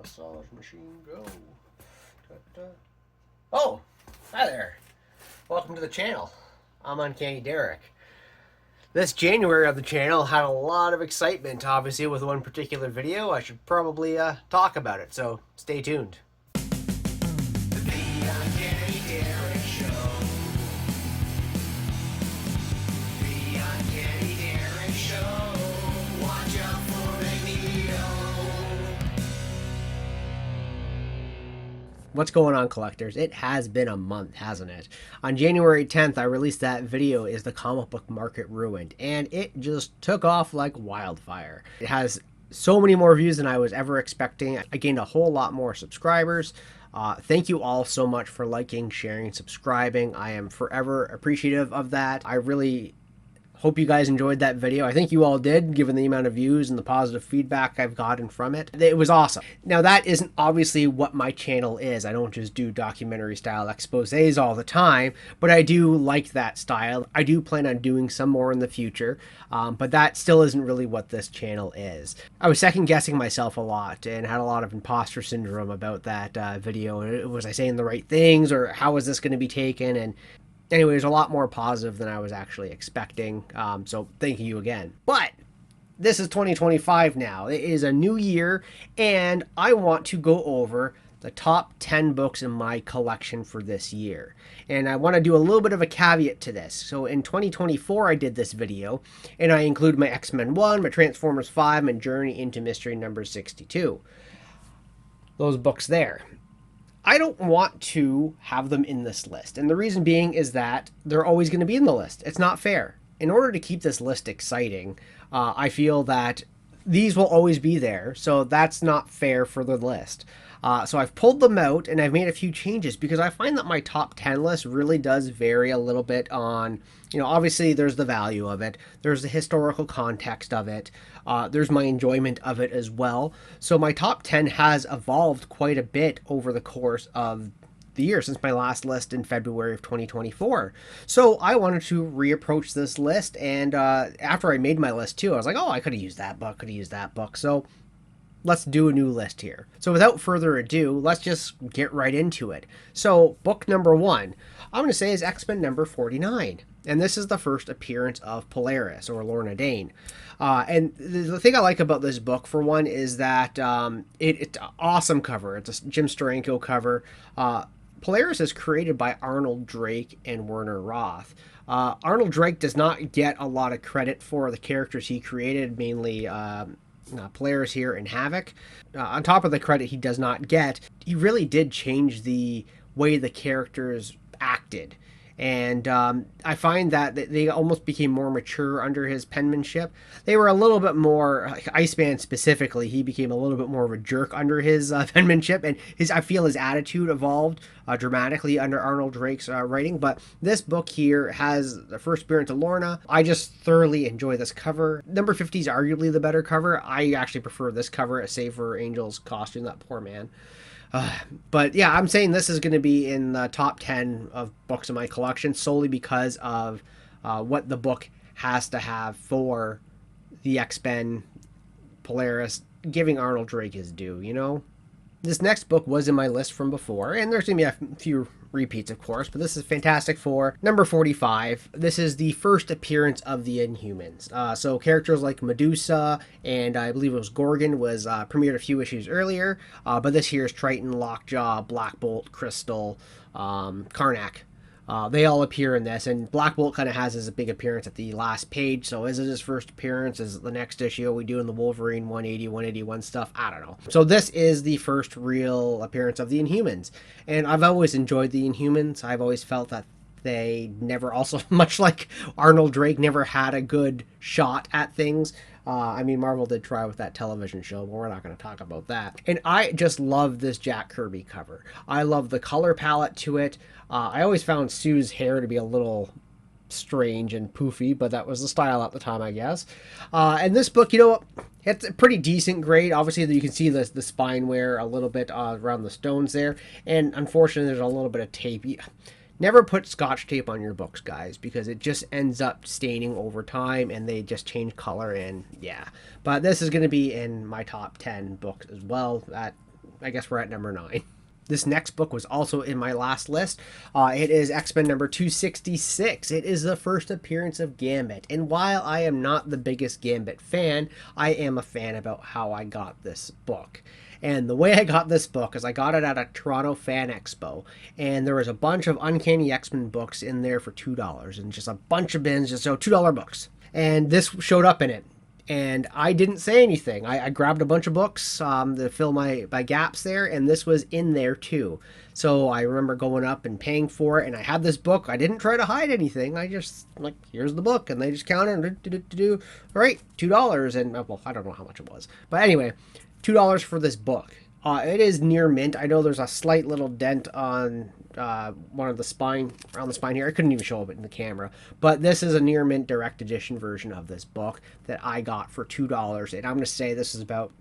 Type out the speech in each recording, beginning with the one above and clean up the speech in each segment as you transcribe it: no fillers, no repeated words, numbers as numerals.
Massage machine go. Da-da. Oh, hi there. Welcome to the channel. I'm Uncanny Derek. This January of the channel had a lot of excitement, obviously, with one particular video. I should probably talk about it, so stay tuned. The Uncanny Derek Show. The Uncanny Derek Show. Watch out for Magneto. What's going on, collectors? It has been a month, hasn't it? On January 10th, I released that video, Is the Comic Book Market Ruined? And it just took off like wildfire. It has so many more views than I was ever expecting. I gained a whole lot more subscribers. Thank you all so much for liking, sharing, subscribing. I am forever appreciative of that. I really hope you guys enjoyed that video. I think you all did, given the amount of views and the positive feedback I've gotten from it. It was awesome. Now, that isn't obviously what my channel is. I don't just do documentary style exposés all the time, but I do like that style. I do plan on doing some more in the future, but that still isn't really what this channel is. I was second guessing myself a lot and had a lot of imposter syndrome about that video. Was I saying the right things, or how was this going to be taken? And anyway, it was a lot more positive than I was actually expecting, so thank you again. But this is 2025 now. It is a new year, and I want to go over the top 10 books in my collection for this year. And I want to do a little bit of a caveat to this. So in 2024, I did this video, and I include my X-Men 1, my Transformers 5, and Journey into Mystery number 62. Those books there. I don't want to have them in this list. And the reason being is that they're always going to be in the list. It's not fair. In order to keep this list exciting, I feel that these will always be there. So that's not fair for the list. So I've pulled them out and I've made a few changes because I find that my top 10 list really does vary a little bit on, obviously there's the value of it. There's the historical context of it. There's my enjoyment of it as well. So my top 10 has evolved quite a bit over the course of the year since my last list in February of 2024. So I wanted to reapproach this list. And after I made my list too, I was like, oh, I could have used that book, So let's do a new list here. So without further ado, let's just get right into it. So book number 1, I'm going to say is X-Men number 49. And this is the first appearance of Polaris, or Lorna Dane. And the thing I like about this book, for one, is that it's an awesome cover. It's a Jim Steranko cover. Polaris is created by Arnold Drake and Werner Roth. Arnold Drake does not get a lot of credit for the characters he created, mainly Polaris here and Havoc. On top of the credit he does not get, he really did change the way the characters acted. And I find that they almost became more mature under his penmanship. They were a little bit more, like Iceman specifically, he became a little bit more of a jerk under his penmanship. And I feel his attitude evolved dramatically under Arnold Drake's writing. But this book here has the first appearance of Lorna. I just thoroughly enjoy this cover. Number 50 is arguably the better cover. I actually prefer this cover, save for Angel's costume, that poor man. But yeah, I'm saying this is going to be in the top 10 of books in my collection solely because of what the book has to have for the X-Men Polaris, giving Arnold Drake his due, This next book was in my list from before, and there's going to be a few repeats, of course, but this is Fantastic Four, number 45. This is the first appearance of the Inhumans. So characters like Medusa, and I believe it was Gorgon, was premiered a few issues earlier, but this here is Triton, Lockjaw, Black Bolt, Crystal, Karnak. They all appear in this, and Black Bolt kind of has his big appearance at the last page. So is it his first appearance? Is it the next issue we do in the Wolverine 180, 181 stuff? I don't know. So this is the first real appearance of the Inhumans. And I've always enjoyed the Inhumans. I've always felt that they never, also much like Arnold Drake, never had a good shot at things. I mean, Marvel did try with that television show, but we're not going to talk about that. And I just love this Jack Kirby cover. I love the color palette to it. I always found Sue's hair to be a little strange and poofy, but that was the style at the time, I guess. And this book, it's a pretty decent grade. Obviously, you can see the spine wear a little bit around the stones there. And unfortunately, there's a little bit of tape. Never put Scotch tape on your books, guys, because it just ends up staining over time and they just change color, and yeah. But this is going to be in my top 10 books as well. That I guess we're at number 9. This next book was also in my last list. It is X-Men number 266. It is the first appearance of Gambit. And while I am not the biggest Gambit fan, I am a fan about how I got this book. And the way I got this book is I got it at a Toronto Fan Expo. And there was a bunch of Uncanny X-Men books in there for $2. And just a bunch of bins, just so $2 books. And this showed up in it. And I didn't say anything. I grabbed a bunch of books to fill my gaps there, and this was in there too. So I remember going up and paying for it, and I had this book. I didn't try to hide anything. I just, like, here's the book, and they just counted, all right, $2, and, well, I don't know how much it was. But anyway, $2 for this book. It is near mint. I know there's a slight little dent on one of the spine, around the spine here. I couldn't even show it in the camera. But this is a near mint direct edition version of this book that I got for $2. And I'm going to say this is about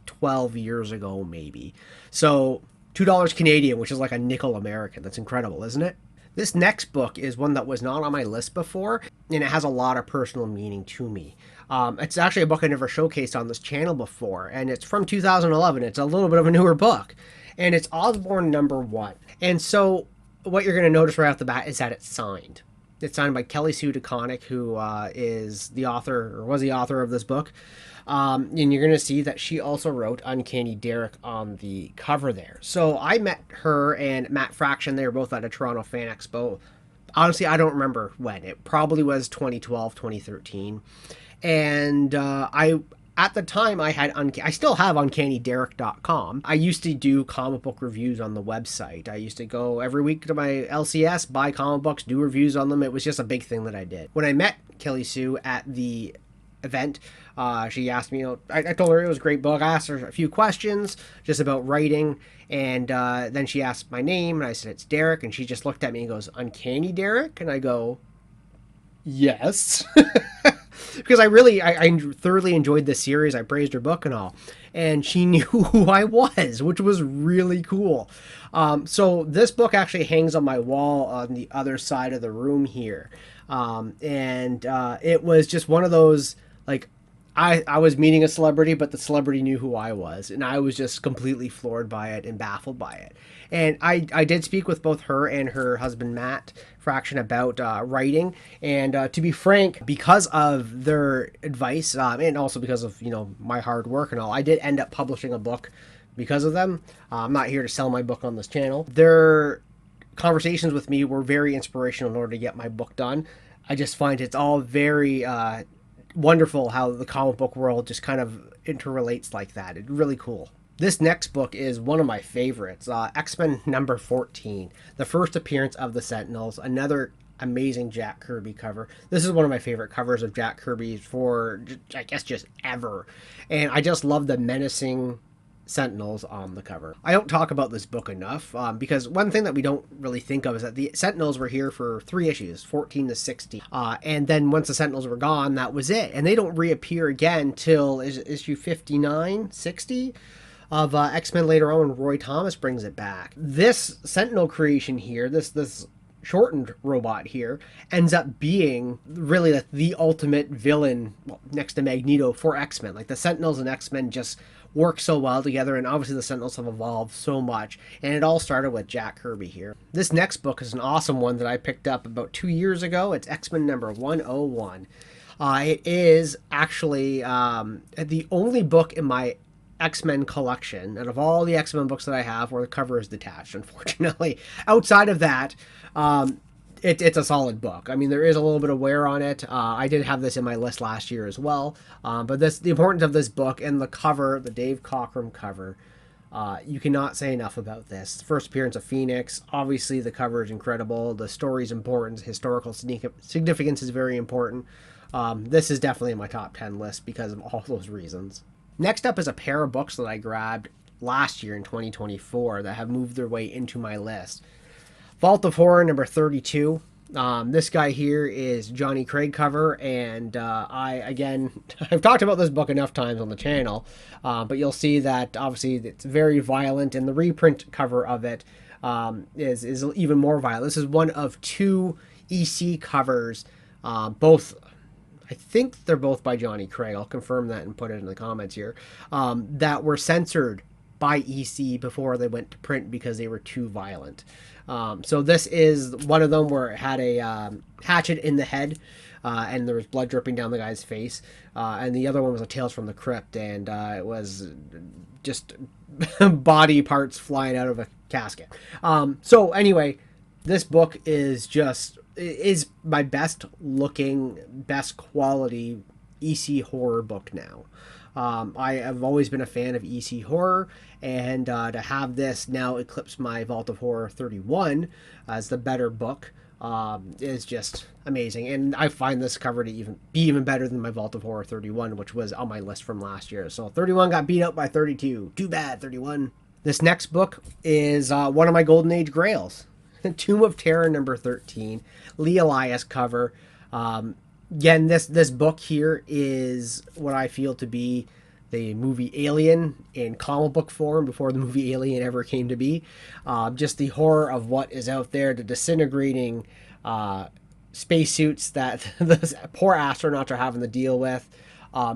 12 years ago, maybe. So $2 Canadian, which is like a nickel American. That's incredible, isn't it? This next book is one that was not on my list before, and it has a lot of personal meaning to me. It's actually a book I never showcased on this channel before, and it's from 2011. It's a little bit of a newer book, and it's Osborn number 1. And so what you're going to notice right off the bat is that it's signed. It's signed by Kelly Sue DeConnick, who is the author, or was the author of this book. And you're going to see that she also wrote Uncanny Derek on the cover there. So I met her and Matt Fraction. They were both at a Toronto Fan Expo. Honestly, I don't remember when. It probably was 2012, 2013. And at the time, I still have UncannyDerek.com. I used to do comic book reviews on the website. I used to go every week to my LCS, buy comic books, do reviews on them. It was just a big thing that I did. When I met Kelly Sue at the event, she asked me, I told her it was a great book. I asked her a few questions just about writing, and then she asked my name, and I said, it's Derek, and she just looked at me and goes, Uncanny Derek? And I go, yes. Because I thoroughly enjoyed this series. I praised her book and all. And she knew who I was, which was really cool. So this book actually hangs on my wall on the other side of the room here. It was just one of those, like, I was meeting a celebrity, but the celebrity knew who I was. And I was just completely floored by it and baffled by it. And I did speak with both her and her husband, Matt Fraction, about writing. And to be frank, because of their advice, and also because of, my hard work and all, I did end up publishing a book because of them. I'm not here to sell my book on this channel. Their conversations with me were very inspirational in order to get my book done. I just find it's all very wonderful how the comic book world just kind of interrelates like that. It's really cool. This next book is one of my favorites, X-Men number 14, the first appearance of the Sentinels, another amazing Jack Kirby cover. This is one of my favorite covers of Jack Kirby for, I guess, just ever. And I just love the menacing Sentinels on the cover. I don't talk about this book enough because one thing that we don't really think of is that the Sentinels were here for 3 issues, 14 to 60. And then once the Sentinels were gone, that was it. And they don't reappear again till issue 59, 60? Of X-Men later on when Roy Thomas brings it back. This Sentinel creation here, this shortened robot here, ends up being really the ultimate villain, well, next to Magneto, for X-Men. Like, the Sentinels and X-Men just work so well together, and obviously the Sentinels have evolved so much, and it all started with Jack Kirby here. This next book is an awesome one that I picked up about 2 years ago. It's X-Men number 101. It is actually the only book in my X-Men collection, and of all the X-Men books that I have where the cover is detached, unfortunately. Outside of that, it's a solid book. I mean, there is a little bit of wear on it. I did have this in my list last year as well. But the importance of this book and the cover, the Dave Cockrum cover, you cannot say enough about this. First appearance of Phoenix. Obviously, the cover is incredible. The story's important. Historical significance is very important. This is definitely in my top 10 list because of all those reasons. Next up is a pair of books that I grabbed last year in 2024 that have moved their way into my list. Vault of Horror number 32. This guy here is Johnny Craig cover, and I've talked about this book enough times on the channel, but you'll see that obviously it's very violent, and the reprint cover of it is even more violent. This is one of 2 EC covers, both, I think they're both by Johnny Craig. I'll confirm that and put it in the comments here. That were censored by EC before they went to print because they were too violent. So this is one of them where it had a hatchet in the head, and there was blood dripping down the guy's face. And the other one was a Tales from the Crypt, and it was just body parts flying out of a casket. So anyway, this book is my best looking, best quality EC horror book now. I have always been a fan of EC horror, and to have this now eclipse my Vault of Horror 31 as the better book is just amazing. And I find this cover to be even better than my Vault of Horror 31, which was on my list from last year. So 31 got beat up by 32. Too bad, 31. This next book is one of my Golden Age grails. Tomb of Terror number 13. Lee Elias cover. Again, this book here is what I feel to be the movie Alien in comic book form before the movie Alien ever came to be. Just the horror of what is out there, the disintegrating spacesuits that the poor astronauts are having to deal with.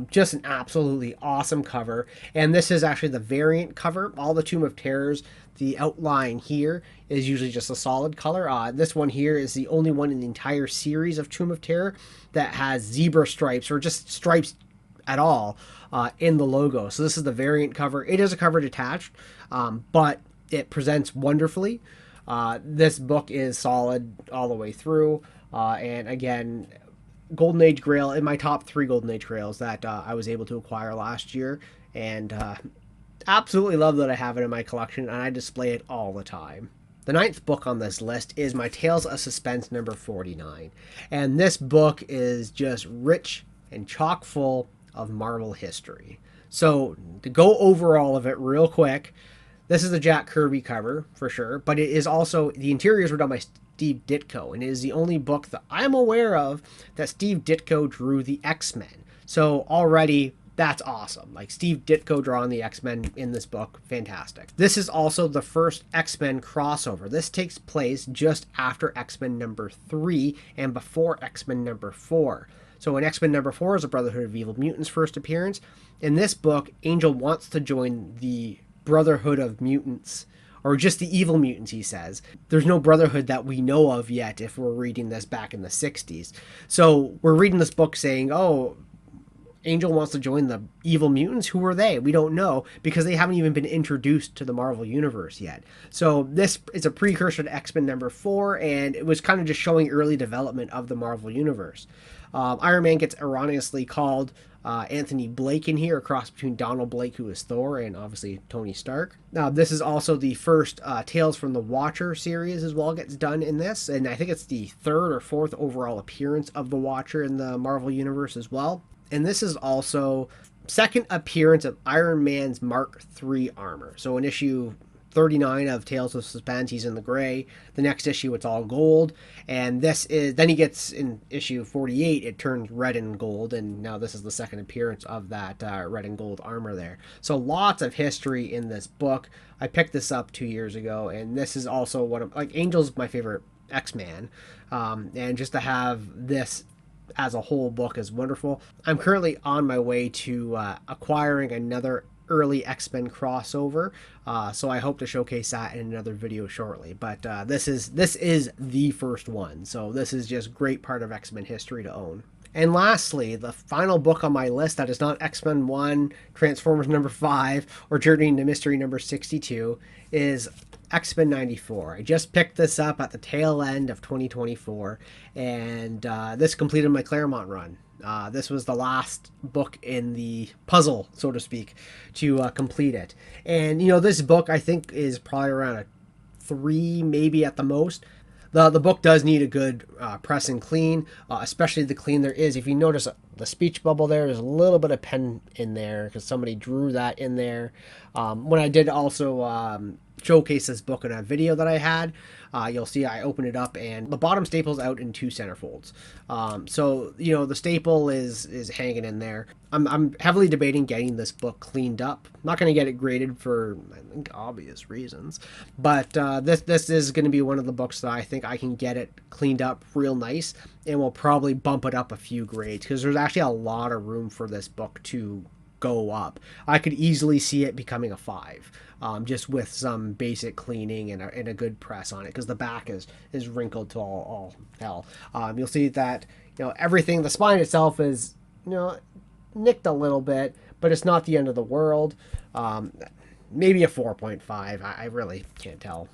Just an absolutely awesome cover. And this is actually the variant cover. All the Tomb of Terrors, the outline here is usually just a solid color. This one here is the only one in the entire series of Tomb of Terror that has zebra stripes, or just stripes at all, in the logo. So this is the variant cover. It is a cover detached, but it presents wonderfully. This book is solid all the way through. And again, Golden Age Grail in my top 3 Golden Age Grails that I was able to acquire last year, and absolutely love that I have it in my collection, and I display it all the time. The 9th book on this list is my Tales of Suspense number 49, and this book is just rich and chock full of Marvel history. So to go over all of it real quick, this is the Jack Kirby cover for sure, but it is also, the interiors were done by Steve Ditko, and it is the only book that I'm aware of that Steve Ditko drew the X-Men. So already that's awesome. Like, Steve Ditko drawing the X-Men in this book, fantastic. This is also the first X-Men crossover. This takes place just after X-Men number 3 and before X-Men number 4. So in X-Men number 4 is a Brotherhood of Evil Mutants' first appearance. In this book, Angel wants to join the Brotherhood of Mutants, or just the Evil Mutants, he says. There's no Brotherhood that we know of yet if we're reading this back in the 60s. So we're reading this book saying, oh, Angel wants to join the Evil Mutants. Who are they? We don't know, because they haven't even been introduced to the Marvel Universe yet. So this is a precursor to X-Men number 4, and it was kind of just showing early development of the Marvel Universe. Iron Man gets erroneously called Anthony Blake in here, a cross between Donald Blake, who is Thor, and obviously Tony Stark. Now, this is also the first Tales from the Watcher series as well gets done in this, and I think it's the 3rd or 4th overall appearance of the Watcher in the Marvel Universe as well. And this is also second appearance of Iron Man's Mark III armor. So in issue 39 of Tales of Suspense, he's in the gray. The next issue, it's all gold. And this is, then he gets in issue 48, it turns red and gold. And now this is the second appearance of that red and gold armor there. So lots of history in this book. I picked this up 2 years ago. And this is also one of, like, Angel's my favorite X-Man. And just to have this as a whole book is wonderful. I'm currently on my way to acquiring another early X-Men crossover, so I hope to showcase that in another video shortly. But this is the first one, so this is just great part of X-Men history to own. And lastly, the final book on my list that is not X-Men 1, Transformers number 5, or Journey into Mystery number 62 is X-Men 94. I just picked this up at the tail end of 2024, and this completed my Claremont run. This was the last book in the puzzle, so to speak, to complete it. And, you know, this book I think is probably around a 3, maybe at the most. The book does need a good press and clean, especially the clean there is. If you notice the speech bubble there's a little bit of pen in there because somebody drew that in there. When I did also showcase this book in a video that I had, you'll see I opened it up and the bottom staple's out in 2 centerfolds. So, you know, the staple is hanging in there. I'm heavily debating getting this book cleaned up. I'm not going to get it graded for, I think, obvious reasons. But this is going to be one of the books that I think I can get it cleaned up real nice, and we'll probably bump it up a few grades because there's actually a lot of room for this book to go up. I could easily see it becoming a 5. Just with some basic cleaning and a good press on it, because the back is wrinkled to all hell. You'll see that, everything, the spine itself is, nicked a little bit, but it's not the end of the world. Maybe a 4.5. I really can't tell.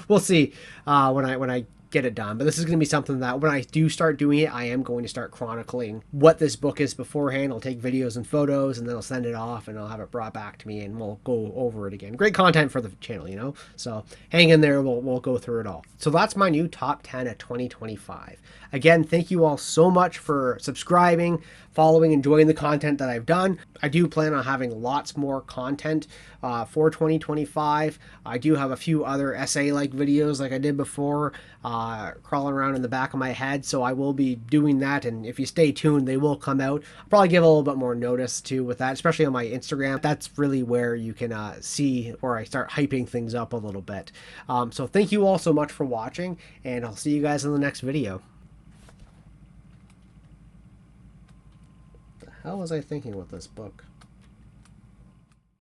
We'll see when I get it done. But this is going to be something that when I do start doing it, I am going to start chronicling what this book is beforehand. I'll take videos and photos, and then I'll send it off, and I'll have it brought back to me, and we'll go over it again. Great content for the channel, So hang in there. We'll go through it all. So that's my new top 10 of 2025. Again, thank you all so much for subscribing, following, enjoying the content that I've done. I do plan on having lots more content for 2025. I do have a few other essay-like videos like I did before, crawling around in the back of my head, so I will be doing that, and if you stay tuned, they will come out. I'll probably give a little bit more notice too with that, especially on my Instagram. That's really where you can see where I start hyping things up a little bit. So thank you all so much for watching, and I'll see you guys in the next video. What the hell was I thinking with this book?